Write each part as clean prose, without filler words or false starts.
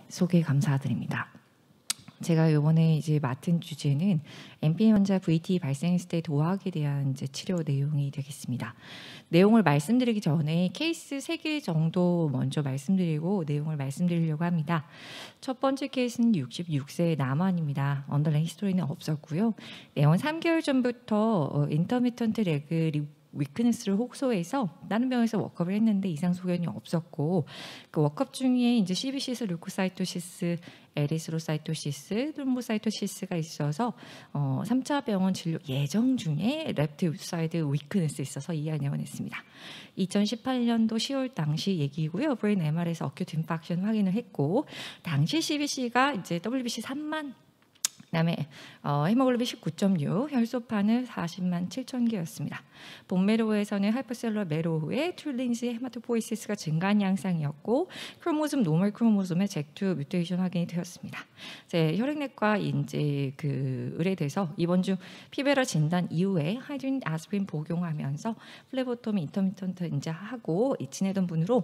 소개 감사드립니다. 제가 이번에 이제 맡은 주제는 MPN 환자 VT 발생했을 때 도학에 대한 이제 치료 내용이 되겠습니다. 내용을 말씀드리기 전에 케이스 3개 정도 먼저 말씀드리고 내용을 말씀드리려고 합니다. 첫 번째 케이스는 66세 남환입니다. 언더라인 히스토리는 없었고요. 내원 3개월 전부터 인터미턴트 레그 위크니스를 호소해서 다른 병에서 워크업을 했는데 이상 소견이 없었고, 그 워크업 중에 이제 CBC스, 류코사이토시스, 에리스로사이토시스, 트롬보사이토시스가 있어서 3차 병원 진료 예정 중에 레프트 사이드 위크니스 있어서 이하 내원했습니다. 2018년도 10월 당시 얘기고요. 브레인 MR에서 어큐트 인팍션 확인을 했고, 당시 CBC가 이제 WBC 3만, 그다음에 헤모글로빈 19.6, 혈소판은 40만 7천 개였습니다. 본메로에서는 하이퍼셀러 메로에 툴린스 헤마토포이시스가 증가한 양상이었고, 크로모솜 노멀 크로모솜의 잭2 뮤테이션 확인이 되었습니다. 이제 혈액내과 이제 그 의뢰돼서 이번 주 피베라 진단 이후에 하이드린 아스피린 복용하면서 플레보토미 인터미턴트 이제 하고 지내던 분으로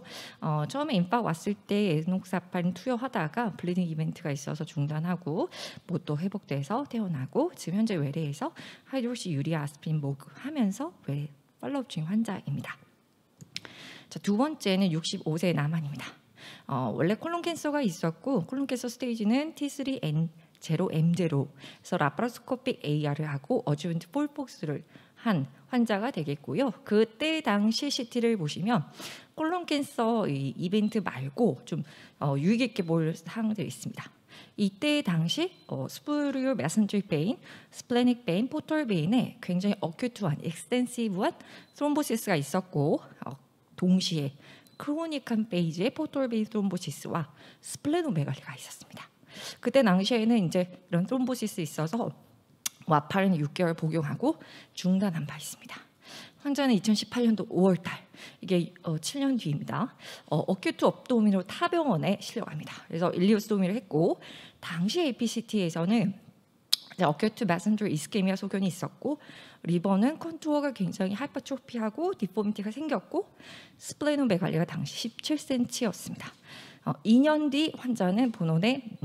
처음에 임박 왔을 때 에녹사파린 투여하다가 블리딩 이벤트가 있어서 중단하고 뭐 또 회복돼서 태어나고 지금 현재 외래에서 하이드로시 유리아 아스피린 복용하면서 외래 팔로업 중인 환자입니다. 자, 두 번째는 65세 남환입니다. 원래 콜론 캔서가 있었고 콜론 캔서 스테이지는 T3N0M0, 그래서 라파로스코픽 AR을 하고 어주벤트 폴폭스를 한 환자가 되겠고요. 그때 당시 CT를 보시면 콜론 캔서 이벤트 말고 좀 유익 있게 볼 사항들이 있습니다. 이때 당시 스푸리오 메센저릭 베인, 스플래닉 베인, 포털 베인에 굉장히 어큐트한, 익스텐시브한 트롬보시스가 있었고, 동시에 크로닉한 페이지의 포털 베인 트롬보시스와 스플레노메갈리가 있었습니다. 그때 당시에는 이제 이런 트롬보시스 있어서 와파린 6개월 복용하고 중단한 바 있습니다. 환자는 2018년도 5월달, 이게 7년 뒤입니다. 어큐트 업도미노 타병원에 실려갑니다. 그래서 일리오스토미를 했고, 당시 APCT에서는 어큐트 메센저 이스케미아 소견이 있었고, 리버는 컨투어가 굉장히 하이퍼트로피하고 디포미티가 생겼고, 스플레노메갈리가 당시 17cm였습니다. 2년 뒤 환자는 본원의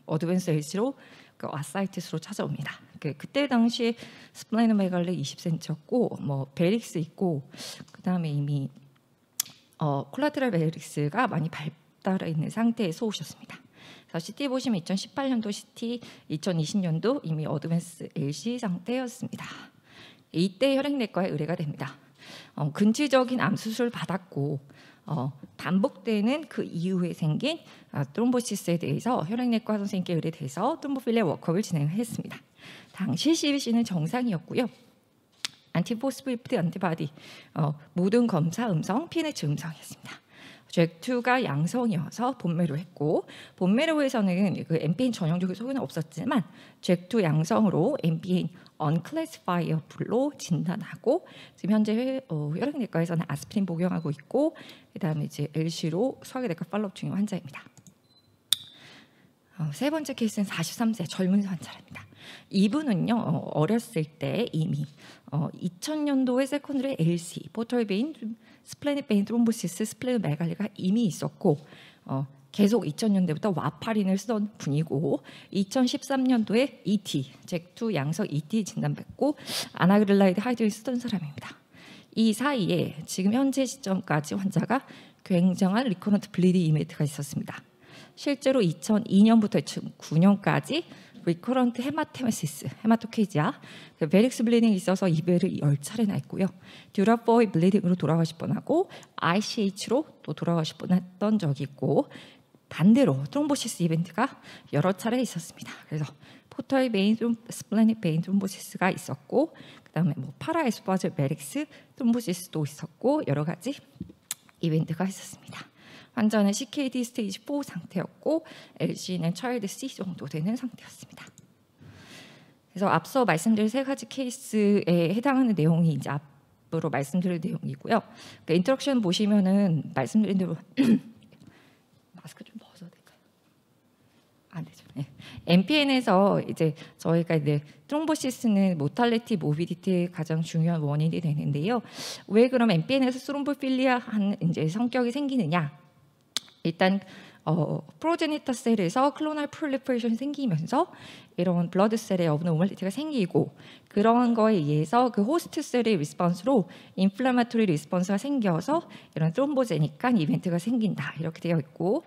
어드밴스 H로 아사이티스로 찾아옵니다. 그때 당시 스플레노메갈리 20cm였고, 뭐 베릭스 있고, 그 다음에 이미 콜라테랄 베릭스가 많이 발달해 있는 상태에서 오셨습니다. 그래서 CT 보시면 2018년도 CT, 2020년도 이미 어드밴스 LC 상태였습니다. 이때 혈액내과에 의뢰가 됩니다. 근치적인 암 수술을 받았고, 반복되는 그 이후에 생긴 트롬보시스에 대해서 혈액내과 선생님께 의뢰돼서 트롬보필리아 워크업을 진행했습니다. 당시 CBC는 정상이었고요. 안티포스피프트 안티바디 모든 검사 음성, PNH 음성이었습니다. 잭2가 양성이어서 본메로 했고, 본메로에서는 그 MPN 전형적인 소견은 없었지만 잭2 양성으로 MPN unclassifiable로 진단하고, 지금 현재 혈액내과에서는 아스피린 복용하고 있고, 그다음에 이제 LC로 소화기내과 팔로업 중인 환자입니다. 세 번째 케이스는 43세 젊은 환자입니다. 이분은요, 어렸을 때 이미 2000년도에 세컨드리 LC, 포털베인, 스플래닉 베인 트롬보시스, 스플레노메갈리가 이미 있었고, 계속 2000년대부터 와파린을 쓰던 분이고, 2013년도에 ET, 잭2 양성 ET 진단받고 아나그릴라이드 하이드를 쓰던 사람입니다. 이 사이에 지금 현재 시점까지 환자가 굉장한 리커런트 블리딩 이벤트가 있었습니다. 실제로 2002년부터 2009년까지 리커런트 헤마테메시스, 헤마토케이지아, 베릭스 블리딩이 있어서 이별을 10차례나 했고요. 듀라포이 블리딩으로 돌아가실 뻔하고 ICH로 또 그돌아가실 뻔했던 적이 있고, 반대로 트롬보시스 이벤트가 여러 차례 있었습니다. 그래서 포털 베인, 스플래닉 베인 트롬보시스가 있었고, 그다음에 뭐 파라에스파즈 베릭스 트롬보시스도 있었고, 여러 가지 이벤트가 있었습니다. 환자는 CKD 스테이지 4 상태였고, LC는 차일드 C 정도 되는 상태였습니다. 그래서 앞서 말씀드린 세 가지 케이스에 해당하는 내용이 이제 앞으로 말씀드릴 내용이고요. 인트럭션 보시면은 말씀드린 대로 마스크 좀 벗어도 될까요? 안 되죠. 네. MPN에서 이제 저희가 이제 트롬보시스는 모탈리티, 모비디티의 가장 중요한 원인이 되는데요. 왜 그럼 MPN에서 스롬보필리아한 이제 성격이 생기느냐? 일단 프로제니터 셀에서 클로널 프롤리퍼레이션이 생기면서 이런 블러드 셀의 어브노멀리티가 생기고 그런 거에 의해서 그 호스트 셀의 리스폰스로 인플라마토리 리스폰스가 생겨서 이런 트롬보제닉한 이벤트가 생긴다 이렇게 되어 있고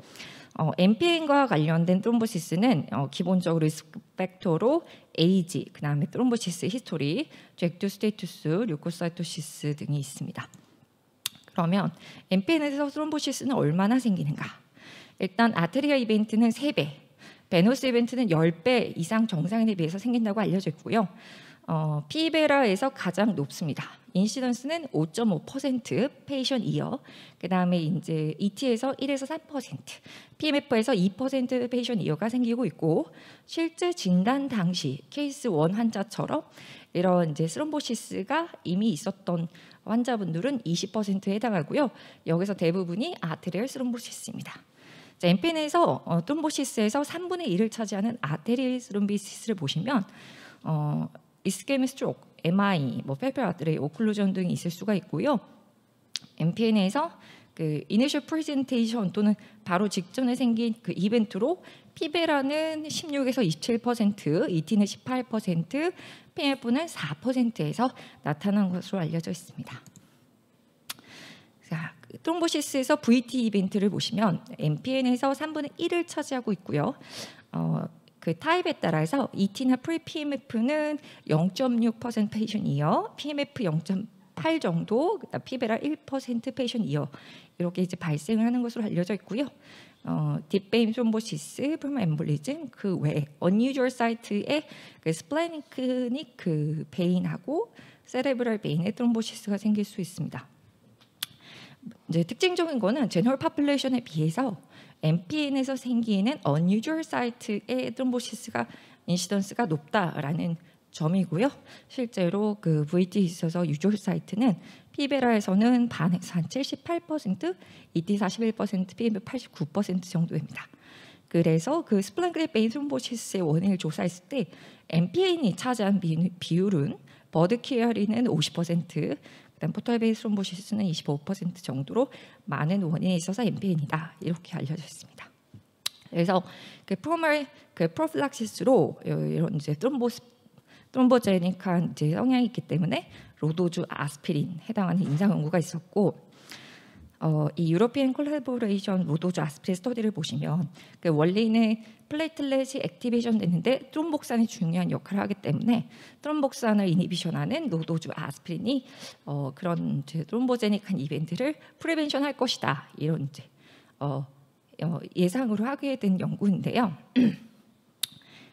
MPN과 관련된 트롬보시스는 기본적으로 리스크 팩터로 에이지, 그다음에 트롬보시스 히스토리, 잭두 스테이투스, 류코사이토시스 등이 있습니다. 그러면 MPN에서 트롬보시스는 얼마나 생기는가? 일단 아테리아 이벤트는 3배, 베노스 이벤트는 10배 이상 정상인에 비해서 생긴다고 알려져 있고요. 피베라에서 가장 높습니다. 인시던스는 5.5% 페이션 이어, 그다음에 이제 ET에서 1에서 3%, PMF에서 2% 페이션 이어가 생기고 있고 실제 진단 당시 케이스 1 환자처럼 이런 이제 스롬보시스가 이미 있었던 환자분들은 20%에 해당하고요. 여기서 대부분이 아테리얼 스롬보시스입니다. MPN에서 트롬보시스에서 3분의 1을 차지하는 아테리얼 스롬보시스를 보시면 이스케믹 스트로크, MI, 페리페럴 아테리 오클루전 등이 있을 수가 있고요. MPN에서 그 이니셜 프레젠테이션 또는 바로 직전에 생긴 그 이벤트로 피베라는 16에서 27%, ET는 18%, PMF는 4%에서 나타난 것으로 알려져 있습니다. 자, 트롬보시스에서 VT 이벤트를 보시면 MPN에서 3분의 1을 차지하고 있고요. 그 타입에 따라서 ET나 프리-PMF는 0.6% 페이션 이어, PMF 0.8 정도, 그다음 피베라 1% 페이션 이어 이렇게 이제 발생을 하는 것으로 알려져 있고요. 딥베인 트롬보시스, 프로마 엠볼리즘 그 외에 unusual 사이트에 그 스플래니크닉 그 베인하고 세레브럴 베인의 트롬보시스가 생길 수 있습니다. 이제 특징적인 거는 제너럴 파퓰레이션에 비해서 MPN에서 생기는 unusual 사이트의 트롬보시스가 인시던스가 높다라는 점이고요. 실제로 그 VT 있어서 유주얼 사이트는 피베라에서는 반에서 한 78%, ET 41%, PMF 89% 정도입니다. 그래서 그 스플랭크리 베인 트롬보시스의 원인을 조사했을 때 MPN이 차지한 비율은 버드키어리는 50%, 그다음 포털 베이스 트롬보시스는 25% 정도로 많은 원인에 있어서 MPN이다 이렇게 알려져 있습니다. 그래서 그 프로필락시스로 이런 이제 트롬보제닉한 이제 성향이 있기 때문에 로도주 아스피린 해당하는 임상 연구가 있었고 이 유로피안 콜라보레이션 로도주 아스피린 스터디를 보시면 그 원리는 플레이틀렛이 액티베이션 되는데 트롬복산이 중요한 역할을 하기 때문에 트롬복산을 이니비션하는 로도주 아스피린이 그런 이제 트롬보제닉한 이벤트를 프리벤션 할 것이다 이런 이제 예상으로 하게 된 연구인데요.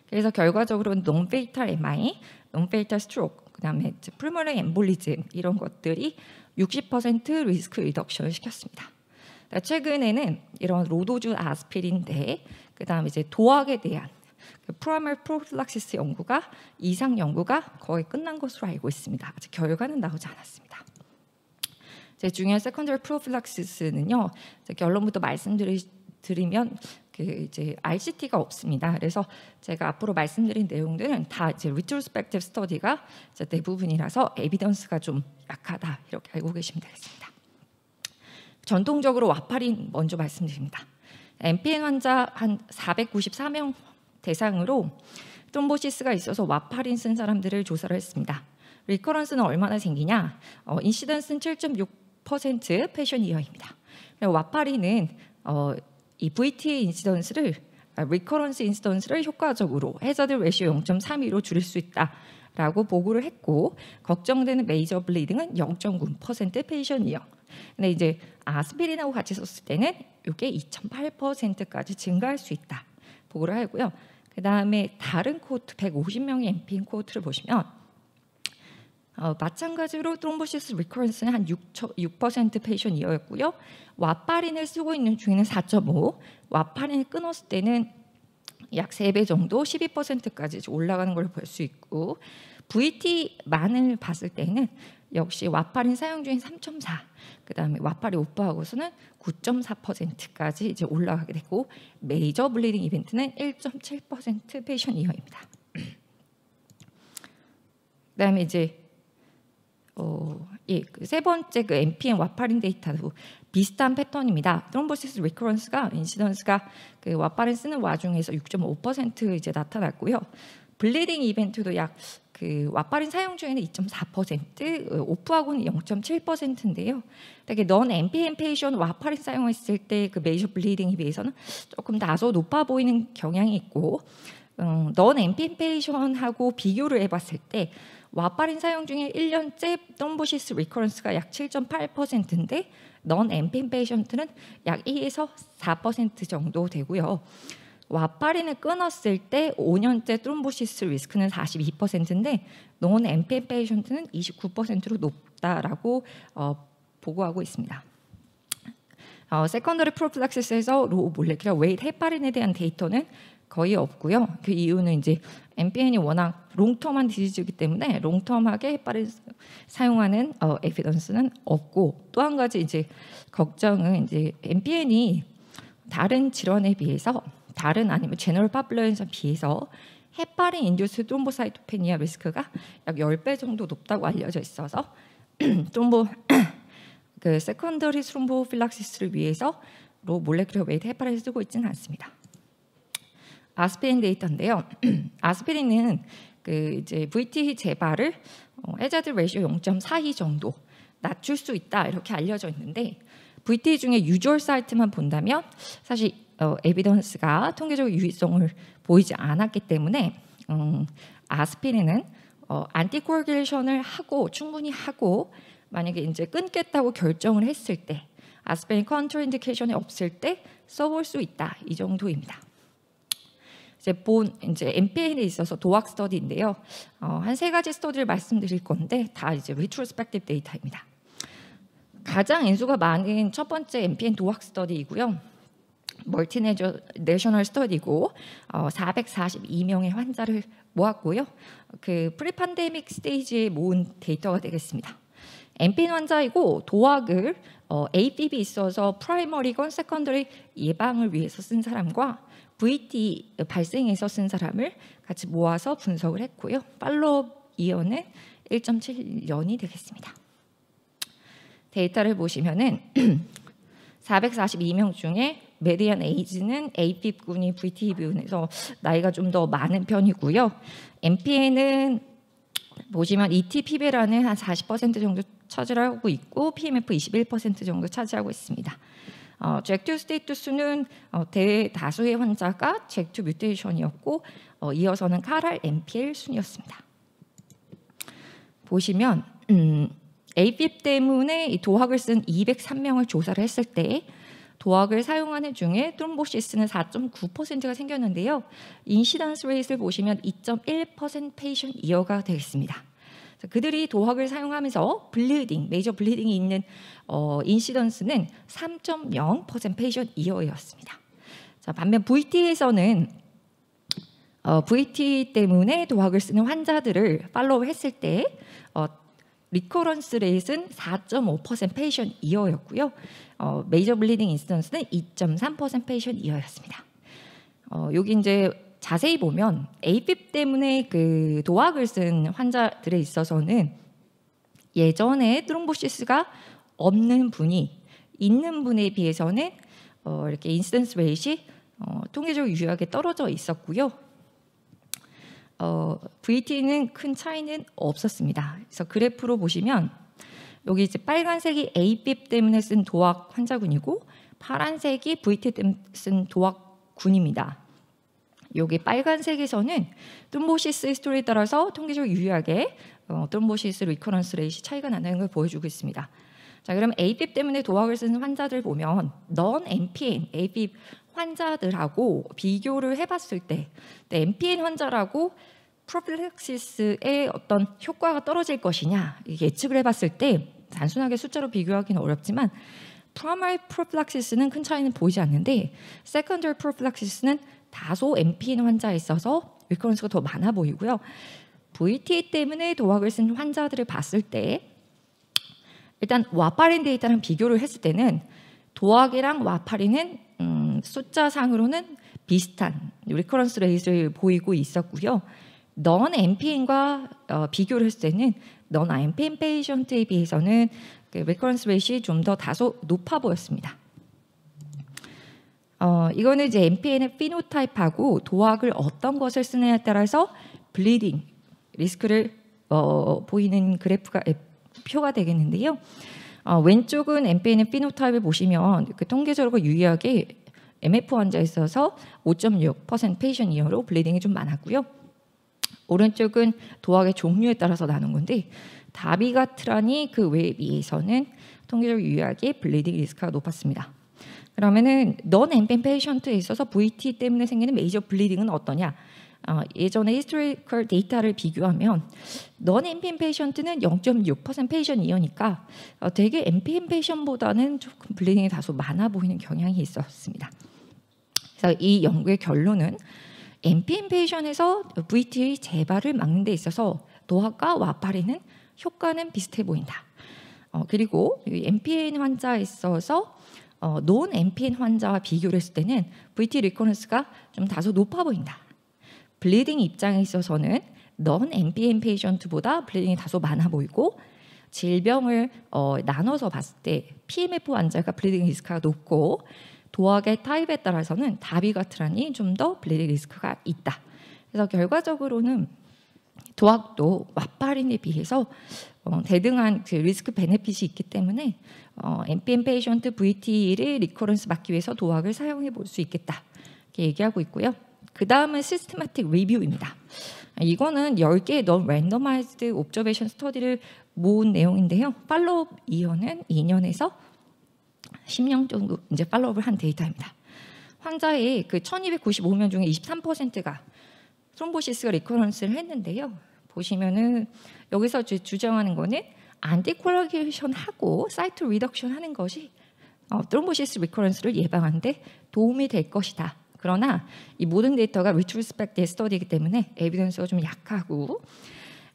그래서 결과적으로 논페이탈 MI, 논페이탈 스트로크, 그다음에 풀모널 엠볼리즘 이런 것들이 60% 리스크 리덕션을 시켰습니다. 최근에는 이런 로도주 아스피린데 그다음에 이제 도학에 대한 프라이머리 프로필락시스 연구가 이상 연구가 거의 끝난 것으로 알고 있습니다. 아직 결과는 나오지 않았습니다. 제 중요한 세컨더리 프로필락시스는요. 결론부터 말씀드리면 그 이제 RCT가 없습니다. 그래서 제가 앞으로 말씀드린 내용들은 다 이제 리트로스펙티브 스터디가 대부분이라서 에비던스가 좀 약하다 이렇게 알고 계시면 되겠습니다. 전통적으로 와파린 먼저 말씀드립니다. MPN 환자 한 494명 대상으로 트롬보시스가 있어서 와파린 쓴 사람들을 조사를 했습니다. 리커런스는 얼마나 생기냐? 인시던스는 7.6% 패션 이어입니다. 와파린은 이 VT 인시던스를 리커런스 인시던스를 효과적으로 해저드 레시오 0.32로 줄일 수 있다라고 보고를 했고 걱정되는 메이저 블리딩은 0.9% 패션 이어. 근데 이제 아스피린하고 같이 썼을 때는 이게 2.8%까지 증가할 수 있다 보고를 하고요. 그 다음에 다른 코호트 150명의 MPN 코호트를 보시면 마찬가지로 트롬보시스 리커런스는 한 6% 패션 이어였고요. 와파린을 쓰고 있는 중에는 4.5, 와파린을 끊었을 때는 약 3배 정도 12%까지 올라가는 걸 볼 수 있고 VT만을 봤을 때는 역시 와파린 사용 중에 3.4, 그다음에 와파린 오프하고서는 9.4%까지 이제 올라가게 되고 메이저 블리딩 이벤트는 1.7% 패션 이어입니다. 그다음에 이제 그 세 번째 그 MPN 와파린 데이터도 비슷한 패턴입니다. 트롬보시스 리커런스가 인시던스가 그 와파린 쓰는 와중에서 6.5% 이제 나타났고요. 블리딩 이벤트도 약 그 와파린 사용 중에는 2.4%, 오프하고는 0.7%인데요. 되게 넌 MPN 페이션 와파린 사용했을 때 그 메이저 블리딩에 비해서는 조금 다소 높아 보이는 경향이 있고, 넌 MPN 페이션하고 비교를 해봤을 때 와파린 사용 중에 1년째 트롬보시스 리커런스가 약 7.8%인데 넌 MPN 페이션트는 약 2에서 4% 정도 되고요. 와파린을 끊었을 때 5년째 트롬보시스 리스크는 42%인데 논 MPN 페이션트는 29%로 높다라고 보고하고 있습니다. 세컨더리 프로필락시스에서 로우 몰레큘러 웨이트 헤파린에 대한 데이터는 거의 없고요. 그 이유는 이제 MPN이 워낙 롱텀한 디지즈이기 때문에 롱텀하게 헤파린 사용하는 에비던스는 없고, 또 한 가지 이제 걱정은 이제 MPN이 다른 질환에 비해서 다른 아니면 제너럴 파퓰레이션에 비해서 헤파린 인듀스 트롬보사이토페니아 리스크가 약 10배 정도 높다고 알려져 있어서 그 세컨더리 트롬보필락시스를 위해서 로 몰레큘러 웨이트 헤파린을 쓰고 있지는 않습니다. 아스피린 데이터인데요. 아스피린은 그 이제 VT 재발을 해자드 레이쇼 0.42 정도 낮출 수 있다 이렇게 알려져 있는데, VT 중에 유주얼 사이트만 본다면 사실 에비던스가 통계적 유의성을 보이지 않았기 때문에 아스피린은 안티코아귤레이션을 하고 충분히 하고 만약에 이제 끊겠다고 결정을 했을 때 아스피린 컨트라인디케이션이 없을 때 써볼 수 있다 이 정도입니다. 이제 MPN에 있어서 도학 스터디인데요. 한 3가지 스터디를 말씀드릴 건데 다 이제 리트로스펙티브 데이터입니다. 가장 인수가 많은 첫 번째 MPN 도학 스터디이고요. 멀티내셔널 스터디고 442명의 환자를 모았고요. 그 프리판데믹 스테이지에 모은 데이터가 되겠습니다. MPN 환자이고 도학을 APB 있어서 프라이머리건 세컨더리 예방을 위해서 쓴 사람과 VT 발생해서 쓴 사람을 같이 모아서 분석을 했고요. 팔로업 이어는 1.7년이 되겠습니다. 데이터를 보시면은 442명 중에 메디안 에이지는 APB군이 VTB군에서 나이가 좀 더 많은 편이고요. MPN은 보시면 ET-PB라는 한 40% 정도 차지하고 있고 PMF 21% 정도 차지하고 있습니다. 잭2 스테이투스는 대다수의 환자가 잭2 뮤테이션이었고 이어서는 카랄 MPL 순이었습니다. 보시면 APB 때문에 이 도학을 쓴 203명을 조사를 했을 때 도학을 사용하는 중에 트롬보시스는 4.9%가 생겼는데요. 인시던스 레이트를 보시면 2.1% 페이션 이어가 되겠습니다. 그들이 도학을 사용하면서 블리딩, 메이저 블리딩이 있는 인시던스는 3.0% 페이션 이어였습니다. 자, 반면 VT에서는 VT 때문에 도학을 쓰는 환자들을 팔로우 했을 때 리커런스 레이트는 4.5% 페이션 이어였고요. 메이저 블리딩 인시던스는 2.3% 페이션 이어였습니다. 여기 이제 자세히 보면 APB 때문에 그 도학을 쓴 환자들에 있어서는 예전에 트롬보시스가 없는 분이 있는 분에 비해서는 이렇게 인시던스 레이트이 통계적으로 유효하게 떨어져 있었고요. VT는 큰 차이는 없었습니다. 그래서 그래프로 보시면 여기 이제 빨간색이 APB 때문에 쓴 도학 환자군이고 파란색이 VT 때문에 쓴 도학군입니다. 여기 빨간색에서는 트롬보시스 히스토리에 따라서 통계적으로 유효하게 트롬보시스 리커런스 레이트 차이가 나는 걸 보여주고 있습니다. 자, 그럼 APB 때문에 도학을 쓰는 환자들 보면 넌 MPN, APB 환자들하고 비교를 해봤을 때 MPN 환자라고 프로필락시스의 어떤 효과가 떨어질 것이냐 예측을 해봤을 때 단순하게 숫자로 비교하기는 어렵지만 프라이머리 프로필락시스는 큰 차이는 보이지 않는데 세컨더리 프로필락시스는 다소 MPN 환자에 있어서 리커런스가 더 많아 보이고요. VT 때문에 도학을 쓴 환자들을 봤을 때 일단 와파린 데이터랑 비교를 했을 때는 도학이랑 와파린은 숫자상으로는 비슷한 리커런스 레이트를 보이고 있었고요. 넌 MPN과 비교를 했을 때는 넌 MPN 페이션트에 비해서는 리커런스 레이시 좀 더 다소 높아 보였습니다. 이거는 이제 MPN의 피노타입하고 도학을 어떤 것을 쓰느냐에 따라서 블리딩 리스크를 보이는 그래프가 표가 되겠는데요. 왼쪽은 MPN의 피노타입을 보시면 통계적으로 유의하게 MF 환자에 있어서 5.6% 페이션 이어로 블리딩이 좀 많았고요. 오른쪽은 도학의 종류에 따라서 나눈 건데 다비가트란이 그 외에 비해서는 통계적으로 유의하게 블리딩 리스크가 높았습니다. 그러면은 넌 MPN 페이션트에 있어서 VT 때문에 생기는 메이저 블리딩은 어떠냐? 예전에 히스토리컬 데이터를 비교하면 넌 MPN 페이션트는 0.6% 페이션 이어니까 되게 MPN 페이션보다는 조금 블리딩이 다소 많아 보이는 경향이 있었습니다. 그래서 이 연구의 결론은 MPN 페이션에서 VT 재발을 막는 데 있어서 도학과 와파린은 효과는 비슷해 보인다. 그리고 MPN 환자에 있어서 논 MPN 환자와 비교를 했을 때는 VT 리커런스가 좀 다소 높아 보인다. 블리딩 입장에 있어서는 넌 MPN 페이션트보다 블리딩이 다소 많아 보이고 질병을 나눠서 봤을 때 PMF 환자가 블리딩 리스크가 높고 도학의 타입에 따라서는 다비가트란이 좀 더 블리딩 리스크가 있다. 그래서 결과적으로는 도학도 와파린에 비해서 대등한 그 리스크 베네핏이 있기 때문에 MPN 페이션트 VT를 리커런스 막기 위해서 도학을 사용해 볼 수 있겠다. 이렇게 얘기하고 있고요. 그 다음은 시스테마틱 리뷰입니다. 이거는 10개의 넌 랜더마이즈드 옵저베이션 스터디를 모은 내용인데요. 팔로업 이어는 2년에서 10년 정도 이제 팔로업을 한 데이터입니다. 환자의 그 1295명 중에 23%가 트롬보시스가 리커런스를 했는데요. 보시면은 여기서 주장하는 거는 안티콜라게이션 하고 사이트 리덕션 하는 것이 트롬보시스 리커런스를 예방하는데 도움이 될 것이다. 그러나 이 모든 데이터가 리트로스펙티브 스터디이기 때문에 에비던스가 좀 약하고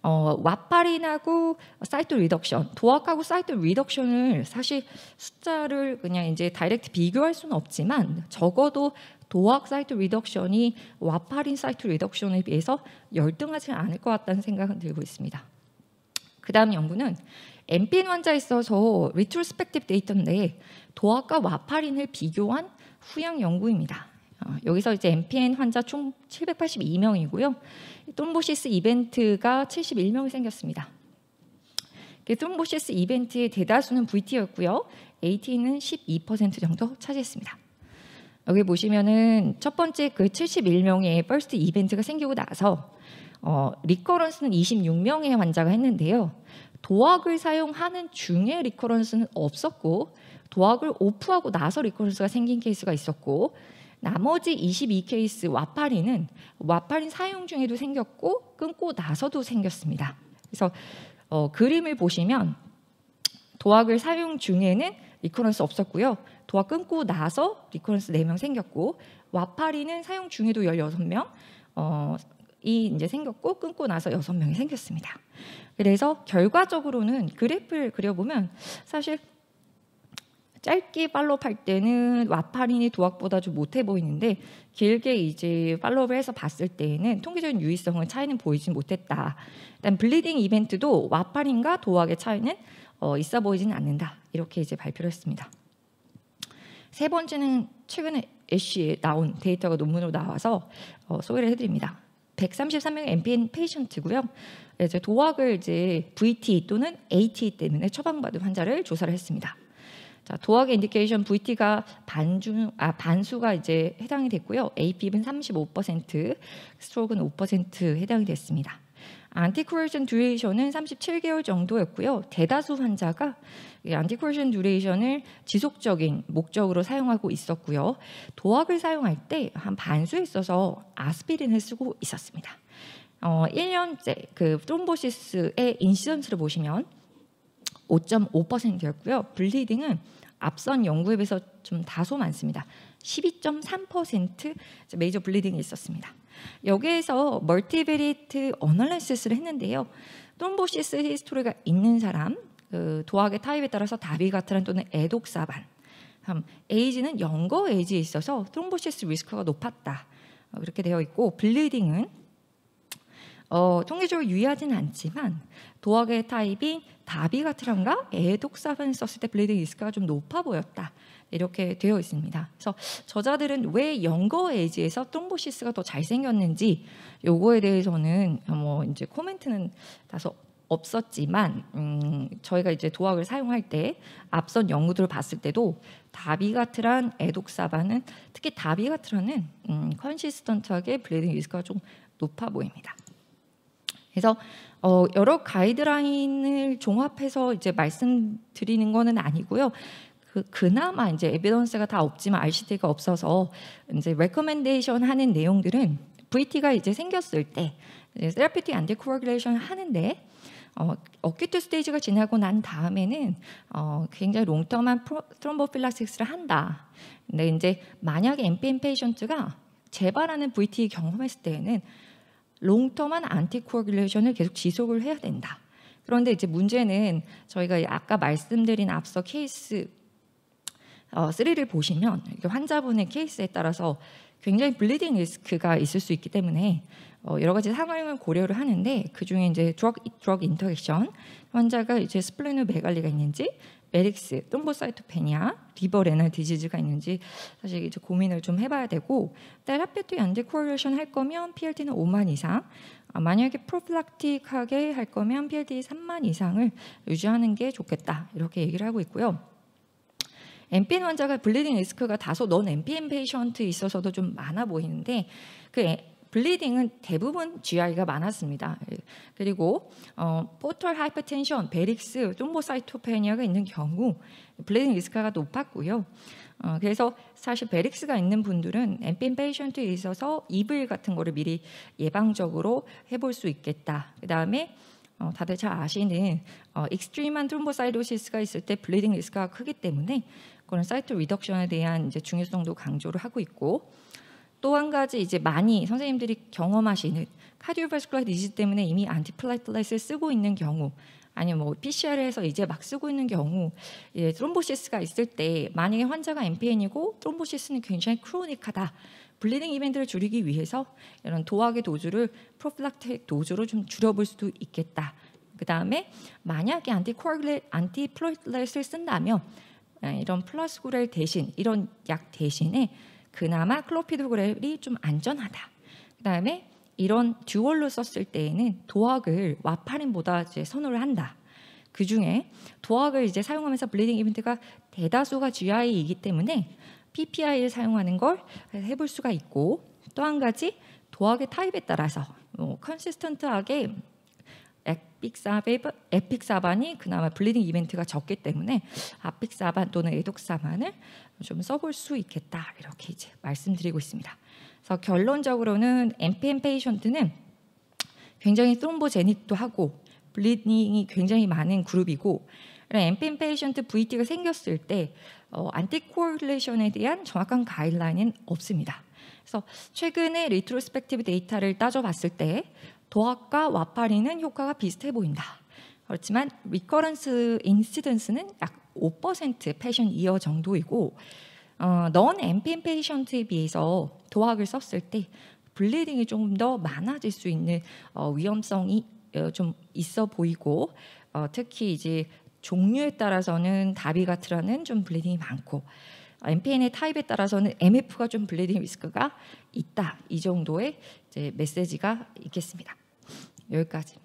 와파린하고 사이트 리덕션, 도학하고 사이트 리덕션을 사실 숫자를 그냥 이제 다이렉트 비교할 수는 없지만 적어도 도학 사이트 리덕션이 와파린 사이트 리덕션에 비해서 열등하지 않을 것 같다는 생각은 들고 있습니다. 그 다음 연구는 MPN 환자에 있어서 리트로스펙티브 데이터인데 도학과 와파린을 비교한 후양 연구입니다. 여기서 이제 MPN 환자 총 782명이고요. 트롬보시스 이벤트가 71명이 생겼습니다. 트롬보시스 이벤트의 대다수는 VT였고요. AT는 12% 정도 차지했습니다. 여기 보시면은 첫 번째 그 71명의 퍼스트 이벤트가 생기고 나서 리커런스는 26명의 환자가 했는데요. 도학을 사용하는 중에 리커런스는 없었고 도학을 오프하고 나서 리커런스가 생긴 케이스가 있었고 나머지 22케이스 와파린은 와파린 사용 중에도 생겼고 끊고 나서도 생겼습니다. 그래서 그림을 보시면 도학을 사용 중에는 리커런스 없었고요. 도학 끊고 나서 리커런스 4명 생겼고 와파린은 사용 중에도 16명 이 이제 생겼고 끊고 나서 6명이 생겼습니다. 그래서 결과적으로는 그래프를 그려보면 사실 짧게 팔로우할 때는 와파린이 도학보다 좀 못해 보이는데 길게 이제 팔로우를 해서 봤을 때에는 통계적인 유의성은 차이는 보이지 못했다. 일단 블리딩 이벤트도 와파린과 도학의 차이는 있어 보이지는 않는다. 이렇게 이제 발표를 했습니다. 세 번째는 최근에 애쉬에 나온 데이터가 논문으로 나와서 소개를 해드립니다. 133명의 MPN 페이션트고요. 이제 도학을 이제 VT 또는 AT 때문에 처방받은 환자를 조사를 했습니다. 자, 도학의 인디케이션 VT가 반수가 이제 해당이 됐고요. AP는 35%, 스트로크는 5% 해당이 됐습니다. 안티코어전 듀레이션은 37개월 정도였고요. 대다수 환자가 안티코어전 듀레이션을 지속적인 목적으로 사용하고 있었고요. 도학을 사용할 때 한 반수에 있어서 아스피린을 쓰고 있었습니다. 1년째 그 트롬보시스의 인시던스를 보시면 5.5%였고요. 블리딩은 앞선 연구에 비해서 좀 다소 많습니다. 12.3% 메이저 블리딩이 있었습니다. 여기에서 멀티베리트 어널리시스를 했는데요. 트롬보시스 히스토리가 있는 사람, 그 도학의 타입에 따라서 다비가트란 또는 에독사반, 에이지는 영거 에이지에 있어서 트롬보시스 리스크가 높았다. 그렇게 되어 있고 블리딩은 통계적으로 유의하지는 않지만 도학의 타입인 다비가트란과 에독사반을 썼을 때 블리딩 리스크가 좀 높아 보였다. 이렇게 되어 있습니다. 그래서 저자들은 왜 영거 에이지에서 트롬보시스가 더 잘생겼는지 요거에 대해서는 뭐 이제 코멘트는 다소 없었지만 저희가 이제 도학을 사용할 때 앞선 연구들을 봤을 때도 다비가트란, 에독사반은 특히 다비가트란은 컨시스턴트하게 블리딩 리스크가 좀 높아 보입니다. 그래서 여러 가이드라인을 종합해서 이제 말씀드리는 거는 아니고요. 그나마 이제 에비던스가 다 없지만 RCT가 없어서 이제 레커멘데이션 하는 내용들은 VT가 이제 생겼을 때 세라피틱 안티코아귤레이션 하는데 어큐트 스테이지가 지나고 난 다음에는 굉장히 롱텀한 트롬보필락시스를 한다. 근데 이제 만약에 MPN 페이션트가 재발하는 VT 경험했을 때에는 롱텀한 안티코아귤레이션을 계속 지속을 해야 된다. 그런데 이제 문제는 저희가 아까 말씀드린 앞서 케이스 3를 보시면 환자분의 케이스에 따라서 굉장히 블리딩 리스크가 있을 수 있기 때문에 여러 가지 상황을 고려를 하는데 그 중에 이제 드럭 인터랙션 환자가 이제 스플레노메갈리가 있는지 메릭스, 트롬보사이토페니아, 리버 레널 디지즈가 있는지 사실 이제 고민을 좀 해봐야 되고 테라피틱 안티코아귤레이션 할 거면 PLT는 5만 이상 만약에 프로필락틱하게 할 거면 PLT 3만 이상을 유지하는 게 좋겠다 이렇게 얘기를 하고 있고요. MPN 환자가 블리딩 리스크가 다소 넌 MPN 페이션트에 있어서도 좀 많아 보이는데 그 블리딩은 대부분 GI가 많았습니다. 그리고 포털 하이퍼텐션, 베릭스, 트롬보사이토페니아가 있는 경우 블리딩 리스크가 높았고요. 그래서 사실 베릭스가 있는 분들은 MPN 페이션트에 있어서 이블 같은 거를 미리 예방적으로 해볼 수 있겠다. 그 다음에 다들 잘 아시는 익스트림한 트롬보사이토시스가 있을 때 블리딩 리스크가 크기 때문에 그런 사이트 리덕션에 대한 이제 중요성도 강조를 하고 있고 또 한 가지 이제 많이 선생님들이 경험하시는 카디오바스쿨라 디지즈 때문에 이미 안티플라이틀렛을 쓰고 있는 경우 아니면 뭐 PCR에서 이제 막 쓰고 있는 경우 트롬보시스가 있을 때 만약에 환자가 MPN이고 트롬보시스는 굉장히 크로닉하다. 블리딩 이벤트를 줄이기 위해서 이런 도학의 도주를 프로필락틱 도주로 좀 줄여볼 수도 있겠다. 그 다음에 만약에 안티플라이틀렛을 쓴다면 이런 플라스구렐 대신 이런 약 대신에 그나마 클로피도그렐이 좀 안전하다. 그 다음에 이런 듀얼로 썼을 때에는 도학을 와파린보다 이제 선호를 한다. 그 중에 도학을 이제 사용하면서 블리딩 이벤트가 대다수가 GI이기 때문에 PPI를 사용하는 걸 해볼 수가 있고 또 한 가지 도학의 타입에 따라서 컨시스턴트하게 에픽사반이 그나마 블리딩 이벤트가 적기 때문에 아픽사반 또는 에독사반을 좀 써볼 수 있겠다 이렇게 이제 말씀드리고 있습니다. 그래서 결론적으로는 MPN 페이션트는 굉장히 트롬보제닉도 하고 블리딩이 굉장히 많은 그룹이고 MPN 페이션트 VT가 생겼을 때 안티코아귤레이션에 대한 정확한 가이드라인은 없습니다. 그래서 최근에 리트로스펙티브 데이터를 따져봤을 때 도학과 와파린은 효과가 비슷해 보인다. 그렇지만 리커런스 인시던스는 약 5% 패션 이어 정도이고 넌 MPN 페이션트에 비해서 도학을 썼을 때 블리딩이 조금 더 많아질 수 있는 위험성이 좀 있어 보이고 특히 이제 종류에 따라서는 다비가트라는 좀 블리딩이 많고 MPN의 타입에 따라서는 MF가 좀 블리딩 리스크가 있다. 이 정도의 이제 메시지가 있겠습니다. 여기까지.